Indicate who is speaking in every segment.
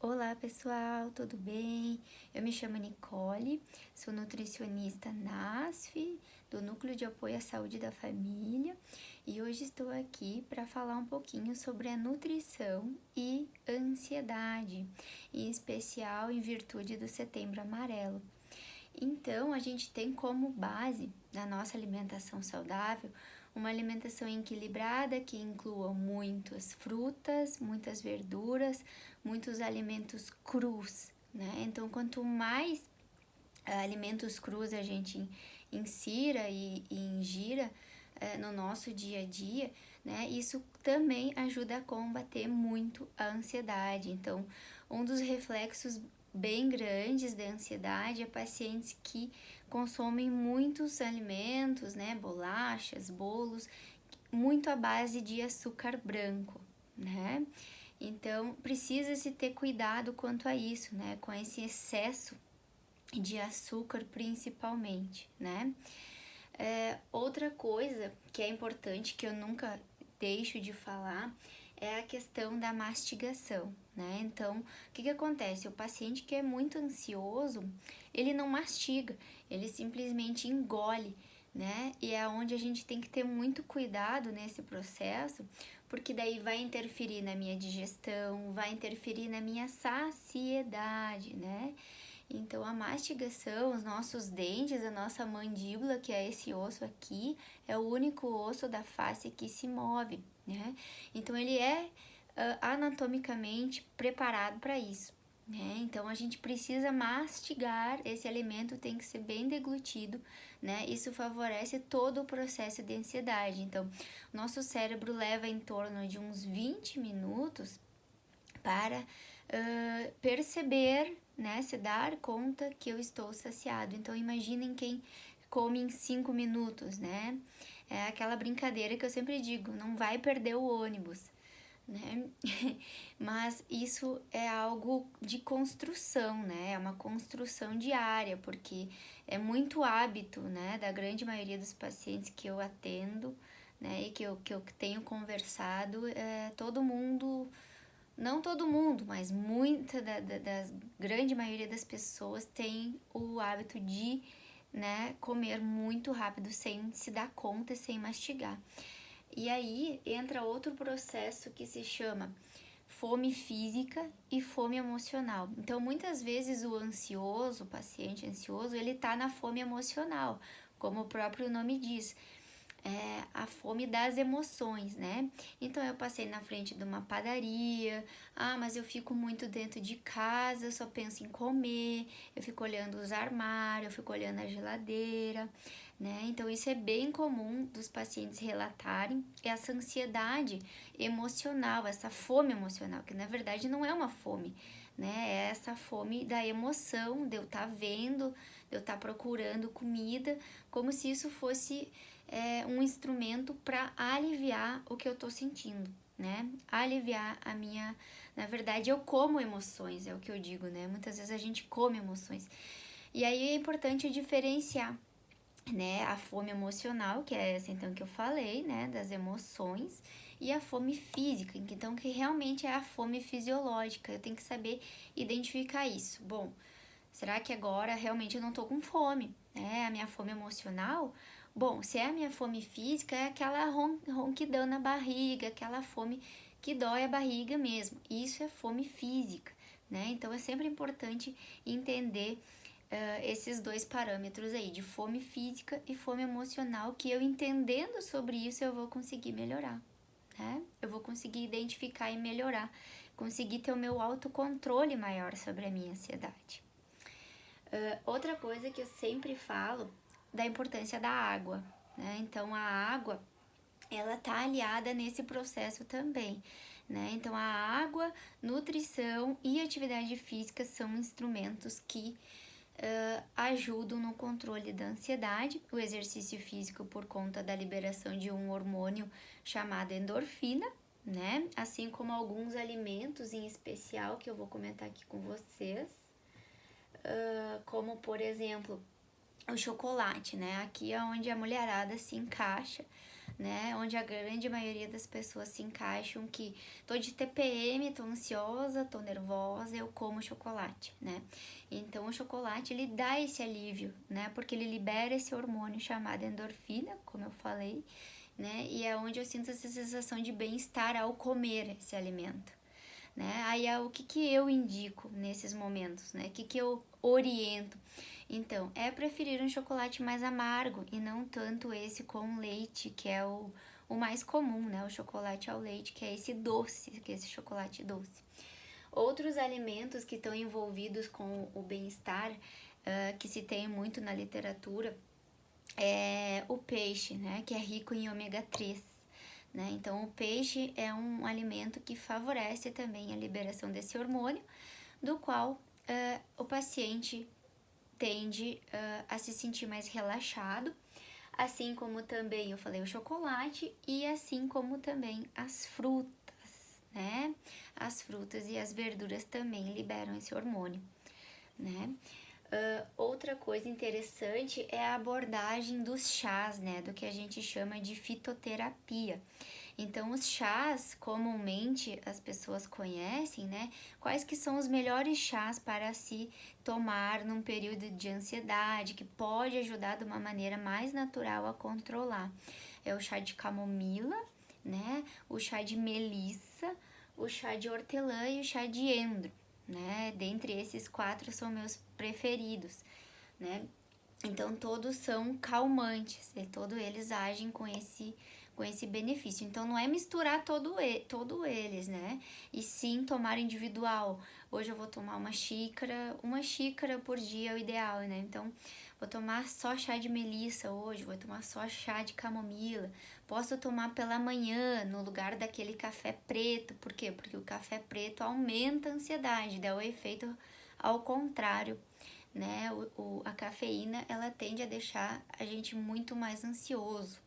Speaker 1: Olá pessoal, tudo bem? Eu me chamo Nicole, sou nutricionista NASF, do Núcleo de Apoio à Saúde da Família, e hoje estou aqui para falar um pouquinho sobre a nutrição e ansiedade, em especial em virtude do Setembro Amarelo. Então, a gente tem como base na nossa alimentação saudável uma alimentação equilibrada que inclua muitas frutas, muitas verduras, muitos alimentos crus, né? Então, quanto mais alimentos crus a gente insira e ingira no nosso dia a dia, né? Isso também ajuda a combater muito a ansiedade. Então, um dos reflexos bem grandes da ansiedade é pacientes que consomem muitos alimentos, né? Bolachas, bolos, muito à base de açúcar branco, né? Então, precisa-se ter cuidado quanto a isso, né? Com esse excesso de açúcar principalmente, né? Outra coisa que é importante, que eu nunca deixo de falar, é a questão da mastigação, né? Então, o que acontece? O paciente que é muito ansioso, ele não mastiga, ele simplesmente engole, né? E é onde a gente tem que ter muito cuidado nesse processo, porque daí vai interferir na minha digestão, vai interferir na minha saciedade, né? Então, a mastigação, os nossos dentes, a nossa mandíbula, que é esse osso aqui, é o único osso da face que se move, né? Então, ele é anatomicamente preparado para isso, né? Então, a gente precisa mastigar, esse alimento tem que ser bem deglutido, né? Isso favorece todo o processo de ansiedade. Então, nosso cérebro leva em torno de uns 20 minutos para perceber, né, se dar conta que eu estou saciado. Então, imaginem quem come em 5 minutos, né? É aquela brincadeira que eu sempre digo, não vai perder o ônibus, né? Mas isso é algo de construção, né? É uma construção diária, porque é muito hábito, né, da grande maioria dos pacientes que eu atendo, né, e que eu tenho conversado, todo mundo, não todo mundo, mas muita da grande maioria das pessoas tem o hábito de, né, comer muito rápido sem se dar conta e sem mastigar. E aí entra outro processo que se chama fome física e fome emocional. Então, muitas vezes o ansioso, o paciente ansioso, ele tá na fome emocional, como o próprio nome diz. A fome das emoções, né? Então eu passei na frente de uma padaria, mas eu fico muito dentro de casa, eu só penso em comer, eu fico olhando os armários, eu fico olhando a geladeira, né? Então isso é bem comum dos pacientes relatarem, essa ansiedade emocional, essa fome emocional, que na verdade não é uma fome, né? É essa fome da emoção, de eu estar vendo, de eu estar procurando comida, como se isso fosse um instrumento para aliviar o que eu tô sentindo, né? Aliviar a minha... Na verdade, eu como emoções, é o que eu digo, né? Muitas vezes a gente come emoções. E aí é importante diferenciar, né? A fome emocional, que é essa então que eu falei, né? Das emoções, e a fome física, então que realmente é a fome fisiológica. Eu tenho que saber identificar isso. Bom, será que agora realmente eu não tô com fome, né? A minha fome emocional... Bom, se é a minha fome física, é aquela ronquidão na barriga, aquela fome que dói a barriga mesmo. Isso é fome física, né? Então, é sempre importante entender esses dois parâmetros aí, de fome física e fome emocional, que eu entendendo sobre isso, eu vou conseguir melhorar, né? Eu vou conseguir identificar e melhorar, conseguir ter o meu autocontrole maior sobre a minha ansiedade. Outra coisa que eu sempre falo da importância da água, né? Então, a água, ela tá aliada nesse processo também, né? Então, a água, nutrição e atividade física são instrumentos que ajudam no controle da ansiedade. O exercício físico por conta da liberação de um hormônio chamado endorfina, né? Assim como alguns alimentos em especial que eu vou comentar aqui com vocês, como por exemplo o chocolate, né? Aqui é onde a mulherada se encaixa, né? Onde a grande maioria das pessoas se encaixam que tô de TPM, tô ansiosa, tô nervosa, eu como chocolate, né? Então o chocolate ele dá esse alívio, né? Porque ele libera esse hormônio chamado endorfina, como eu falei, né? E é onde eu sinto essa sensação de bem-estar ao comer esse alimento, né? Aí é o que eu indico nesses momentos, né? O que eu oriento? Então, é preferir um chocolate mais amargo e não tanto esse com leite, que é o mais comum, né? O chocolate ao leite, que é esse doce, que é esse chocolate doce. Outros alimentos que estão envolvidos com o bem-estar, que se tem muito na literatura, é o peixe, né? Que é rico em ômega 3. Né? Então, o peixe é um alimento que favorece também a liberação desse hormônio, do qual o paciente tende a se sentir mais relaxado, assim como também eu falei o chocolate e assim como também as frutas, né? As frutas e as verduras também liberam esse hormônio, né? Outra coisa interessante é a abordagem dos chás, né? Do que a gente chama de fitoterapia. Então, os chás, comumente as pessoas conhecem, né? Quais que são os melhores chás para se tomar num período de ansiedade, que pode ajudar de uma maneira mais natural a controlar. É o chá de camomila, né? O chá de melissa, o chá de hortelã e o chá de endro, né? Dentre esses 4 são meus preferidos, né? Então, todos são calmantes, e todos eles agem com esse benefício. Então, não é misturar todo eles, né? E sim tomar individual. Hoje eu vou tomar uma xícara por dia é o ideal, né? Então, vou tomar só chá de melissa hoje, vou tomar só chá de camomila. Posso tomar pela manhã, no lugar daquele café preto. Por quê? Porque o café preto aumenta a ansiedade, dá o efeito ao contrário, né? A cafeína, ela tende a deixar a gente muito mais ansioso.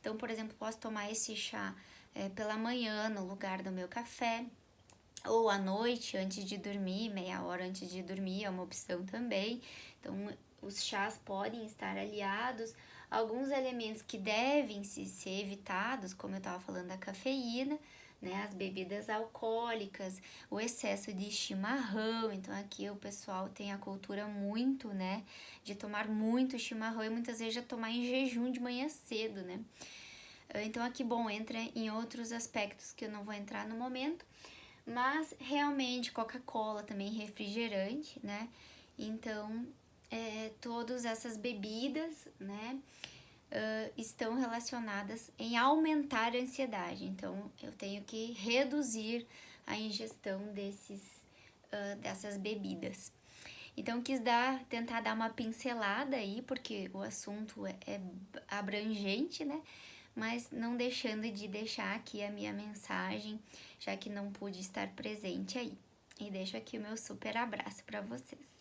Speaker 1: Então, por exemplo, posso tomar esse chá pela manhã no lugar do meu café, ou à noite antes de dormir, meia hora antes de dormir é uma opção também. Então, os chás podem estar aliados. Alguns elementos que devem ser evitados, como eu estava falando da cafeína, né, as bebidas alcoólicas, o excesso de chimarrão. Então aqui o pessoal tem a cultura muito, né, de tomar muito chimarrão e muitas vezes já tomar em jejum de manhã cedo, né. Então aqui, bom, entra em outros aspectos que eu não vou entrar no momento, mas realmente Coca-Cola também refrigerante, né. Então todas essas bebidas, né, estão relacionadas em aumentar a ansiedade. Então, eu tenho que reduzir a ingestão dessas bebidas. Então, quis tentar dar uma pincelada aí, porque o assunto é abrangente, né? Mas não deixando de deixar aqui a minha mensagem, já que não pude estar presente aí. E deixo aqui o meu super abraço para vocês.